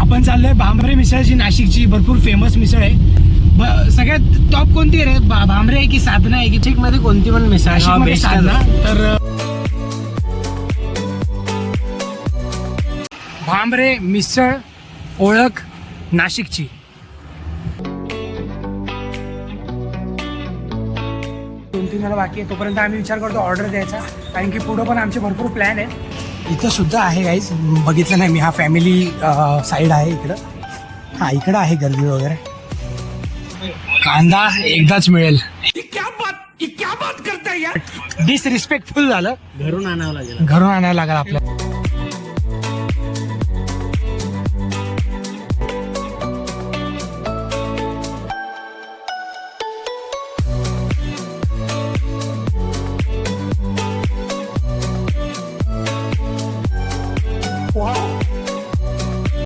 आपण चाललोय भांबरे मिसळ, जी नाशिकची भरपूर फेमस मिसळ आहे. सगळ्यात टॉप कोणती आहे रे? भांबरे आहे की साधना आहे की? नाशिक मध्ये कोणती पण मिसळ नाशिकमध्ये साधना. तर भांबरे मिसळ ओळख नाशिकची. दोन तीन जण बाकी आहे, तोपर्यंत आम्ही विचार करतो ऑर्डर द्यायचा, कारण की पुढं पण आमचे भरपूर प्लॅन आहेत. इथं सुद्धा आहे गाईज, बघितलं नाही मी. हा फॅमिली साईड आहे इकडं. हा इकडं आहे गर्दी वगैरे. कांदा एकदाच मिळेल. क्या बात करताय यार. डिसरिस्पेक्टफुल झालं. घरून आणावं लागेल घरून आणायला लागेल आपल्याला.